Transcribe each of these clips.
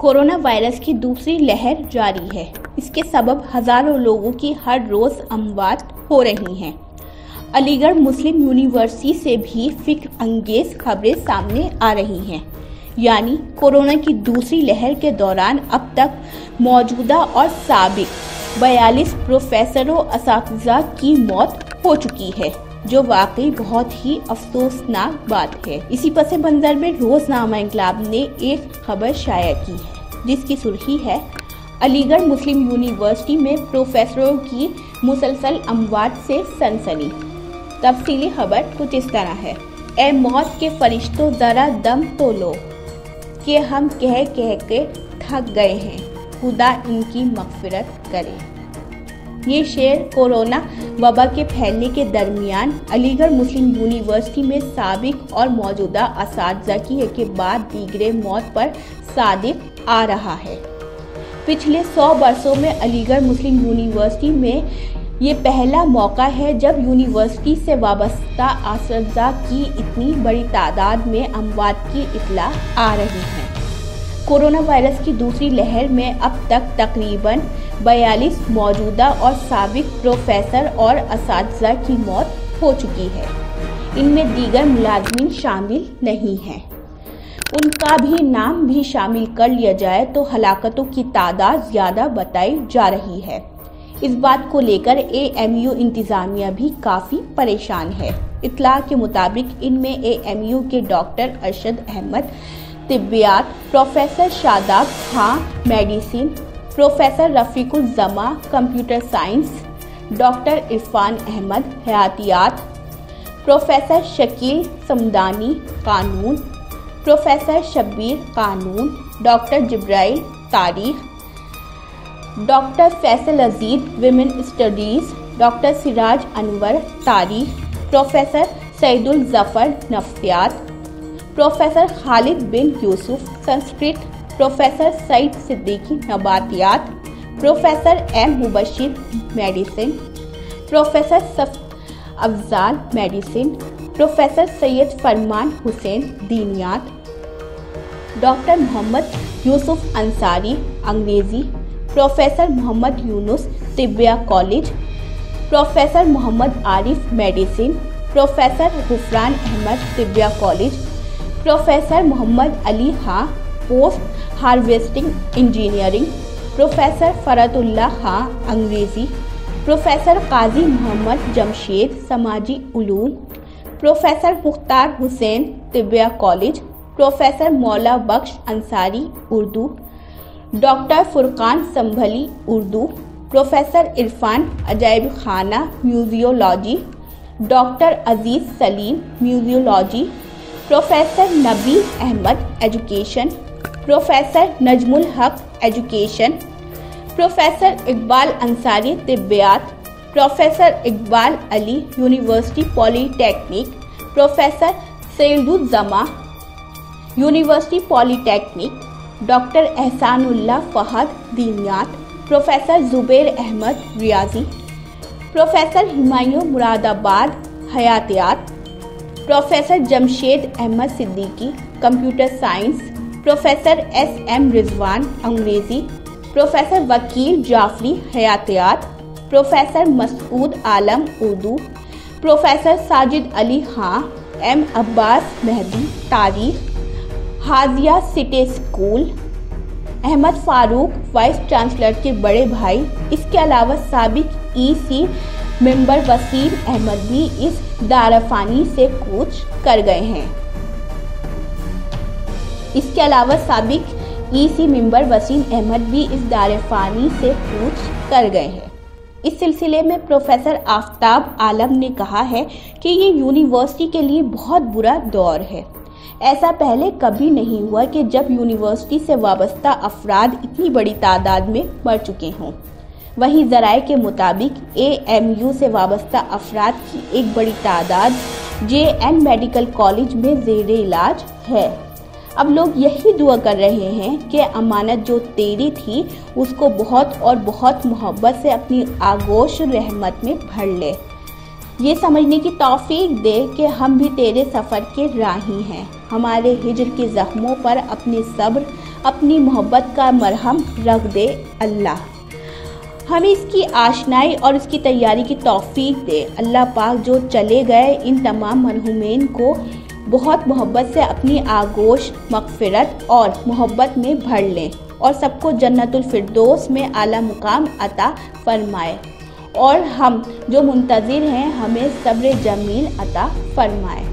Corona virus की दूसरी लहर जारी है। इसके सबब हजारों लोगों की हर रोज अमवात हो रही हैं। अलीगढ़ मुस्लिम यूनिवर्सिटी से भी फिक्र अंगेज खबरें सामने आ रही हैं। यानी कोरोना की दूसरी लहर के दौरान अब तक मौजूदा और साबिक 42 प्रोफेसरों असातिज़ा की मौत हो चुकी है, जो वाकई बहुत ही अफसोसनाक बात है। इसी पस मंजर में रोजनामा इंकलाब ने एक खबर शाया की है, जिसकी सुर्खी है अलीगढ़ मुस्लिम यूनिवर्सिटी में प्रोफेसरों की मुसलसल अमवात से सनसनी। तफसीली खबर कुछ इस तरह है। ए मौत के फरिश्तों जरा दम तो लो कि हम कह कह के थक गए हैं, खुदा इनकी मगफिरत करे। ये शेर कोरोना वबा के फैलने के दरमियान अलीगढ़ मुस्लिम यूनिवर्सिटी में साबिक और मौजूदा असातिज़ा की एक के बाद दीगरे मौत पर सादिक आ रहा है। पिछले 100 वर्षों में अलीगढ़ मुस्लिम यूनिवर्सिटी में ये पहला मौका है जब यूनिवर्सिटी से वाबस्ता असातिज़ा की इतनी बड़ी तादाद में अमवात की इत्तला आ रही है। कोरोना वायरस की दूसरी लहर में अब तक तकरीबन 42 मौजूदा और साबिक प्रोफेसर और असातिज़ा की मौत हो चुकी है। इनमें दीगर मुलाजमीन शामिल नहीं हैं। उनका भी नाम भी शामिल कर लिया जाए तो हलाकतों की तादाद ज़्यादा बताई जा रही है। इस बात को लेकर AMU इंतज़ामिया भी काफ़ी परेशान है। इत्तला के मुताबिक इनमें AMU के डॉक्टर अरशद अहमद तिब्बियात, professor Shadab Khan medicine, professor Rafiqul Zama computer science, doctor Irfan Ahmad हयातियात, प्रोफेसर शकील समदानी कानून, प्रोफेसर शब्बीर कानून, डॉक्टर जिब्राइल तारीख, doctor Faisal Aziz women studies, doctor Siraj Anwar तारीख, प्रोफेसर सईदुल जफर नफ्सियात, प्रोफेसर खालिद बिन यूसुफ संस्कृत, प्रोफेसर सईद सिद्दीकी नबातियात, professor M Mubashir medicine, professor सफ अफजाल मेडिसिन, प्रोफेसर सैयद फरमान हुसैन दीनियात, डॉक्टर मोहम्मद यूसुफ अंसारी अंग्रेज़ी, professor Mohammad Younus Tibbiya college, professor Mohammad Arif medicine, professor Gufran Ahmad Tibbiya college, professor Mohammad Ali Khan post harvesting engineering, professor Farhatullah Khan अंग्रेज़ी, प्रोफेसर काजी मोहम्मद जमशेद समाजी उलूम, professor Mukhtar Hussain Tibbiya college, professor Maula Bakhsh Ansari Urdu, doctor Furqan Sambhali Urdu, professor Irfan अजायब खाना museology, doctor Aziz Salim museology, professor Nabi Ahmad education, professor Najmul Haq education, professor Iqbal Ansari तिब्बियात, professor Iqbal Ali university polytechnic, professor Saeedul Zama university polytechnic, doctor Ehsanullah Fahad दीनियात, professor Zubair Ahmad रियाजी, professor Himayun Moradabad हयातियात, professor Jamshed Ahmad Siddiqui computer science, professor SM Rizwan अंग्रेज़ी, प्रोफेसर वकील जाफरी हयातियात, professor Masood Alam Urdu, professor Sajid Ali Khan M Abbas Mehdi तारीख, Hajia city school, Ahmad Farooq vice chancellor के बड़े भाई। इसके अलावा साबिक EC मेंबर वसीम अहमद भी इस दारफानी से कूच कर गए हैं। इसके अलावा साबिक EC मेंबर वसीम अहमद भी इस दारफानी से कूच कर गए हैं। इस सिलसिले में प्रोफेसर आफ्ताब आलम ने कहा है कि ये यूनिवर्सिटी के लिए बहुत बुरा दौर है। ऐसा पहले कभी नहीं हुआ कि जब यूनिवर्सिटी से वाबस्ता अफराद इतनी बड़ी तादाद में मर चुके हों। वहीं ज़राए के मुताबिक AMU से वाबस्ता अफराद की एक बड़ी तादाद JN मेडिकल कॉलेज में ज़ेरे इलाज है। अब लोग यही दुआ कर रहे हैं कि अमानत जो तेरी थी उसको बहुत और बहुत मोहब्बत से अपनी आगोश रहमत में भर ले। ये समझने की तौफीक दे कि हम भी तेरे सफ़र के राही हैं। हमारे हिज्र के ज़ख्मों पर अपने सब्र, अपनी मोहब्बत का मरहम रख दे अल्लाह। हमें इसकी आशनाई और इसकी तैयारी की तौफीक दे अल्लाह पाक। जो चले गए इन तमाम मरहूमीन को बहुत मोहब्बत से अपनी आगोश, मग़फ़िरत और मोहब्बत में भर लें और सबको जन्नतुल फिरदौस में आला मुकाम अता फरमाए। और हम जो मुंतज़िर हैं हमें सब्र जमील अता फरमाए।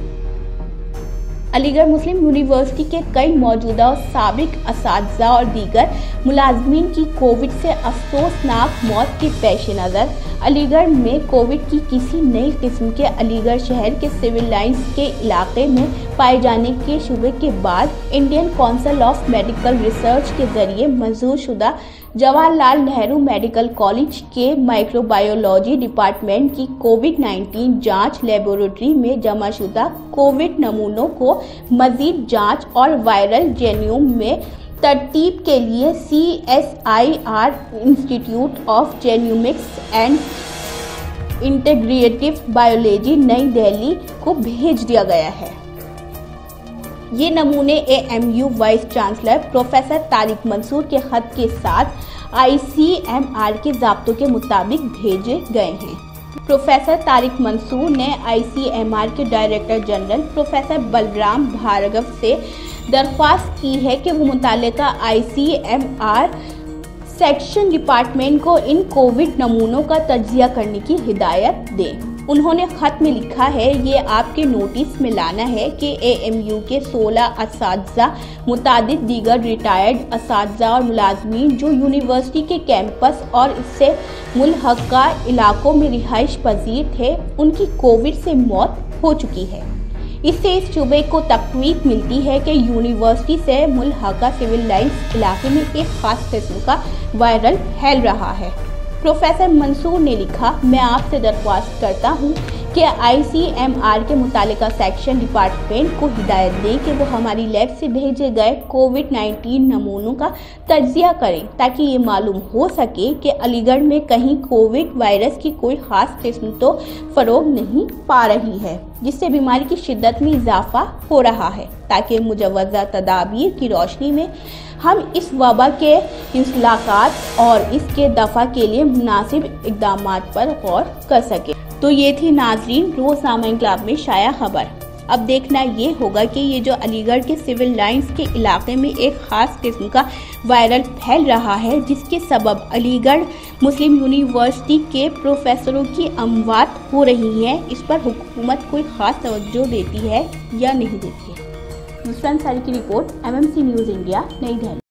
अलीगढ़ मुस्लिम यूनिवर्सिटी के कई मौजूदा और साबिक असातिज़ा और दीगर मुलाजमीन की कोविड से अफसोसनाक मौत के पेश नज़र अलीगढ़ में कोविड की किसी नई किस्म के अलीगढ़ शहर के सिविल लाइंस के इलाके में पाए जाने के शुबे के बाद Indian council of medical research के जरिए मंजूर शुदा जवाहरलाल नेहरू मेडिकल कॉलेज के माइक्रोबायोलॉजी डिपार्टमेंट की कोविड-19 जांच लेबोरेटरी में जमाशुदा कोविड नमूनों को मजीद जांच और वायरल जेन्यूम में तरतीब के लिए CSIR Institute of Genomics and Integrative Biology नई दिल्ली को भेज दिया गया है। ये नमूने AMU vice chancellor professor Tariq Mansoor के खत के साथ ICMR के ज़ाब्तों के मुताबिक भेजे गए हैं। प्रोफेसर तारिक मंसूर ने ICMR के director general professor Balram Bhargava से दरख्वास्त की है कि वो मुताल्लिका ICMR सेक्शन डिपार्टमेंट को इन कोविड नमूनों का तज्जिया करने की हिदायत दें। उन्होंने खत में लिखा है, ये आपके नोटिस में लाना है कि AMU के 16 असातिज़ा, मुतादिद दीगर रिटायर्ड असातिज़ा और मुलाजमीन जो यूनिवर्सिटी के कैंपस और इससे मुल्हक़ा इलाकों में रिहाइश पजीर थे, उनकी कोविड से मौत हो चुकी है। इससे इस शुबे को तक़वीत मिलती है कि यूनिवर्सिटी से मुल्हक़ा सिविल लाइंस इलाके में एक ख़ास किस्म का वायरल फैल रहा है। प्रोफेसर मंसूर ने लिखा, मैं आपसे दरख्वास्त करता हूं कि ICMR के मुतालिका सेक्शन डिपार्टमेंट को हिदायत दें कि वो हमारी लैब से भेजे गए कोविड-19 नमूनों का तज्जिया करें ताकि ये मालूम हो सके कि अलीगढ़ में कहीं कोविड वायरस की कोई ख़ास किस्म तो फ़रोग नहीं पा रही है, जिससे बीमारी की शिद्दत में इजाफा हो रहा है, ताकि मुजव्वज़ा तदाबीर की रोशनी में हम इस वबा के इंसलाकात और इसके दफ़ा के लिए मुनासिब इक़दामात पर गौर कर सकें। तो ये थी नाज़रीन रोज़नामा इंक़लाब में शाया खबर। अब देखना ये होगा कि ये जो अलीगढ़ के सिविल लाइंस के इलाके में एक ख़ास किस्म का वायरल फैल रहा है, जिसके सबब अलीगढ़ मुस्लिम यूनिवर्सिटी के प्रोफेसरों की अमवात हो रही है, इस पर हुकूमत कोई ख़ास तवज्जो देती है या नहीं देती है। नुसरत अंसारी की रिपोर्ट, MMC न्यूज़ इंडिया, नई दिल्ली।